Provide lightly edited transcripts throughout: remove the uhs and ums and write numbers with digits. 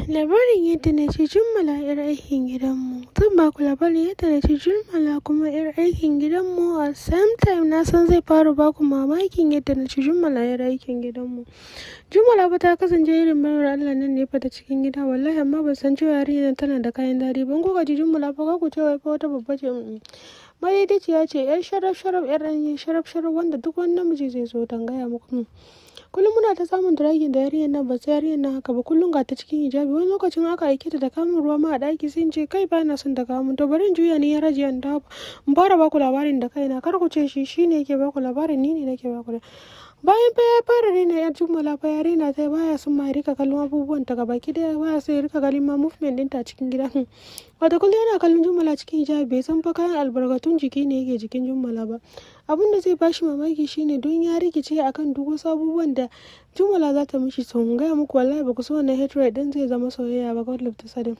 Labarin yadda na ci jummala 'yar aikin gidanmu. Zan ba ku labarin yadda na ci jummala kuma 'yar aikin gidanmu a same time na san zai fara ba ku mamakin yadda na ci jummala 'yar aikin gidanmu. Jummala fa ta kasance irin bayar Allah nan ne fa ta cikin gida wallahi amma ban san cewa yarinyar tana da kayan dadi ban kuka ji jummala fa ku ce wai fa wata babba ce. Madaidaiciya ce yar sharaf yar ɗanyi sharaf wanda duk wani namiji zai so gaya muku. Kullum muna ta samun dragin da yarinyar nan ba sai yarinyar nan haka ba kullum ga ta cikin hijabi wani lokacin aka aike ta da kamun ruwa ma a ɗaki sai ce kai ba na son ta kamun to bari in juya ni ya rajiya in fara baku labarin da kaina kar ku ce shi ne yake baku labarin ni ne nake baku bayan fa ya fara raina ya jummala fa ya raina ta baya son ma rika kallon abubuwan ta gaba ki daya baya son ya rika ganin ma movement ɗinta cikin gida wata kullum yana kallon jummala cikin hijabi bai san fa kayan albarkatun jiki ne yake jikin jummala ba abin da zai bashi mamaki shine don ya rikice akan duk wasu abubuwan da jummala za ta mishi sun gaya muku wallahi ba ku so wannan hatred din zai zama soyayya ba god love ta sadin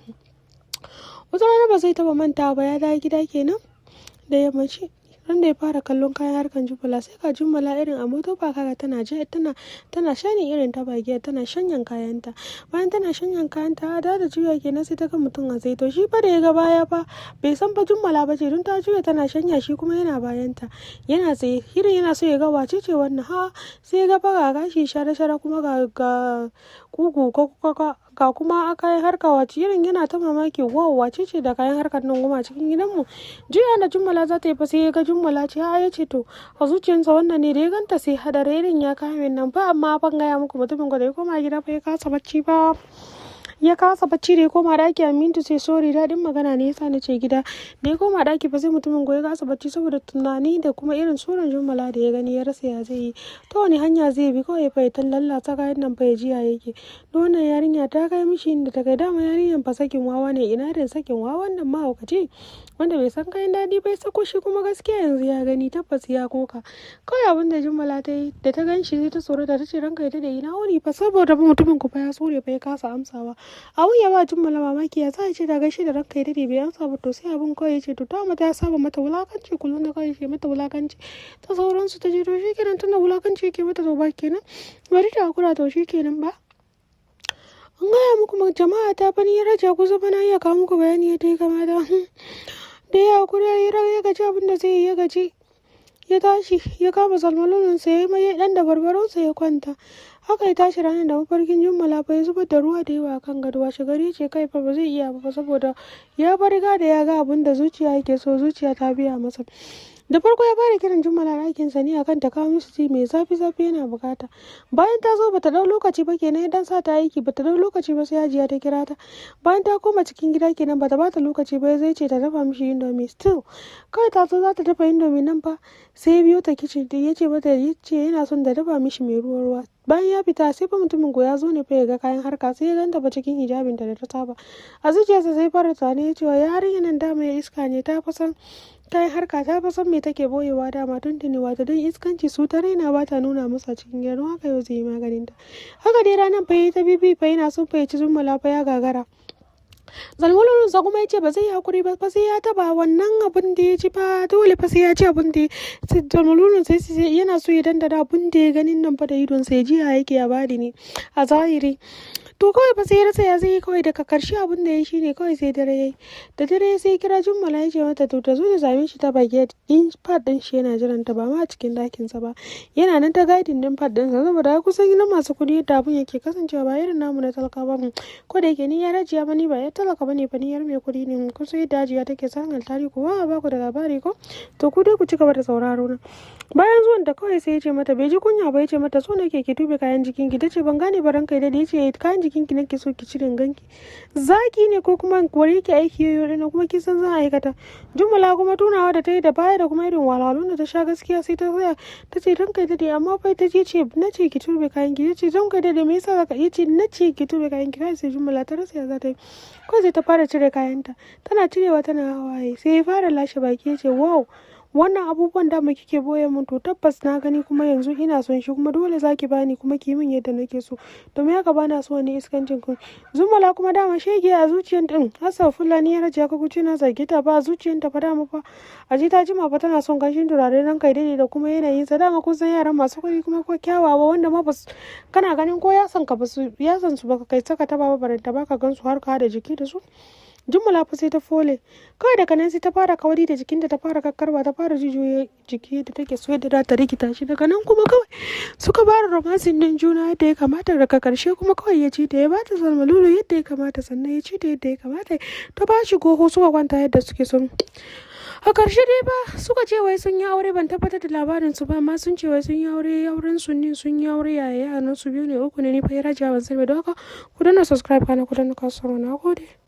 wata rana ba zai taba manta ba ya dawo gida kenan da yammaci ran da ya fara kallon kayan harkan jummala sai ka jummala irin a moto ba kaga tana shanin irin ta bagiya tana shanyan kayanta bayan tana shanyan kayanta da juya kenan sai ta ga mutum a zai to shi fa da ya ga baya fa bai san fa jummala ba ce don ta juya tana shanya shi kuma yana bayanta yana tsaye irin yana so ya ga wace ce wannan sai ya ga fa ga gashi shara kuma ga kugu ga kuma kayan harka wace irin yana ta mamaki wow wace ce da kayan harkar nan goma cikin gidanmu juya da jummala za ta yi fa sai ya ga jummala ce ya ce to a zuciyarsa wannan ne da ya ganta sai hadare irin ya kame nan fa amma ban gaya muku mutumin da ya koma gida fa ya kasa bacci da ya koma daki amintu sai sori daɗin magana ne yasa na ce gida da ya koma daki fa sai mutumin ya kasa bacci saboda tunani da kuma irin suran jummala da ya gani ya rasa ya zai yi ta wani hanya zai bi kawai fa ya lallata kayan nan fa ya jiya yake wannan yarinya ta kai mishi inda ta kai dama yarinyan fa sakin wawa ne ina da sakin wawan nan mahaukaci wanda bai san kayan daɗi bai sako shi kuma gaskiya yanzu ya gani tabbas ya koka kawai abin da jummala ta yi da ta gan shi sai ta tsorata ta ce ranka ya dade ina wuni fa saboda mutumin ku fa ya tsore fa ya kasa amsawa abun ya ba jummala mamaki ya za a ce da gaishe da ranka ya dade bai amsa ba to sai abun kawai ya ce to ta mata ya saba mata wulakanci kullum da kawai ke mata wulakanci ta sauransu ta ce to shi kenan tunda wulakanci yake mata to ba kenan bari ta hakura to shi kenan ba an gaya muku jama'a ta bani ya raja kusa bana iya kawo muku bayani yadda ya kamata da ya hakuri ya gaji abin da zai yi ya gaji ya tashi ya kama salmalolin ya mai dan da barbaronsa ya kwanta haka ya tashi ranar da mafarkin jummala fa ya zubar da ruwa da yawa kan gado washe gari ce kai fa ba zai iya ba saboda ya riga da ya ga abin da zuciya yake so zuciya ta biya masa da farko ya fara kiran jummala ɗakin sa ne akan ta kawo mishi tea mai zafi yana bukata bayan ta zo bata dau lokaci ba kenan idan sa ta aiki bata dau lokaci ba sai hajiya ta kira ta bayan ta koma cikin gida kenan bata bata lokaci ba zai ce ta dafa mishi indomie still kawai ta zo za ta dafa indomie nan fa sai ya biyo ta kicin ya ce mata yana son da dafa mishi mai ruwa bayan ya fita sai fa mutumin ya zo ne fa ya ga kayan harka sai ya ganta ba cikin hijabin da ta saba a zuciyarsa sai fara tunani ya ce wa yarinyar nan dama ya iska ne ta fasan kayan harka ta fasan me take boyewa dama tuntuni wato don iskanci su ta raina ba ta nuna masa cikin gida haka yau zai yi maganin ta haka dai ranar fa ta bibi fa yana son fa ya ci jummala fa ya gagara zalmalolin sa kuma ya ce ba zai hakuri ba sai ya taba wannan abin da ya ci fa dole fa sai ya ci abin da zalmalolin sai yana so ya dandana abin da ya ganin nan fa da idon sa ya ji yake ya bari ne a zahiri to kawai fa sai ya rasa ya zai kawai daga karshe abin da ya shi ne kawai sai dare yayi da dare sai kira jummala ya ce mata to ta zo da same shi ta bage din pad din shi yana jiran ta ba ma a cikin dakin sa ba yana nan ta guiding din pad din sa saboda kusan gidan masu kudi da abun yake kasancewa ba irin namu na talaka ba ko da yake ni ya rajiya ba ni ba ya talaka bane fa ni yar mai kudi ne kusa yadda hajiya take san altari ko ba ku da labari ko to ku dai ku ci gaba da sauraro na bayan zuwan da kawai sai ya ce mata bai ji kunya ba ya ce mata so nake ki tube kayan jikin ki tace ban gane ba ranka da ya ce kayan jikin ki nake so ki cire ganki zaki ne ko kuma wari ki aiki yoyo dina kuma kin san zan aikata jummala kuma tunawa da ta yi da baya da kuma irin wahalhalun da ta sha gaskiya sai ta tsaya ta ce ranka da amma fa ta ce na ce ki tube kayan ki ce ranka da me yasa zaka ce na ce ki tube kayan ki kai sai jummala ta rasa ya za ta yi ko sai ta fara cire kayanta tana cirewa tana hawaye sai ya fara lashe baki ya ce wow wannan abubuwan da kike boye mun to tabbas na gani kuma yanzu ina son shi kuma dole zaki bani kuma ki min yadda nake so domin haka bana so wani iskancin ku. Zumala kuma dama shege a zuciyar din hasa fulani ya raja ka kuce na zage ta ba zuciyar ta fa dama fa aji ta jima fa tana son ganshin turare nan kai dai da kuma yanayin sa dama kun san yaran masu kuɗi kuma ko kyawawa wanda ma basu kana ganin ko ya san ka basu ya san su baka kai saka ta ba baranta baka gansu har ka da jiki da su. Jummala fa sai ta fole kawai daga nan sai ta fara kawari da jikinta ta fara kakkarwa ta fara jijiyoyi jiki da take so yadda za ta rikita shi daga nan kuma kawai suka fara romancing din juna yadda ya kamata daga karshe kuma kawai ya ci ta ya bata salmalulu yadda ya kamata sannan ya ci ta yadda ya kamata ta ba shi goho suka kwanta yadda suke son. A ƙarshe dai ba suka ce wai sun yi aure ban tabbatar da labarin su ba amma sun ce wai sun yi aure auren su ne sun yi aure yaya yaran su biyu ne uku ne ni fa ya raja ban sani ba don haka ku danna subscribe kana ku danna kasuwa na gode.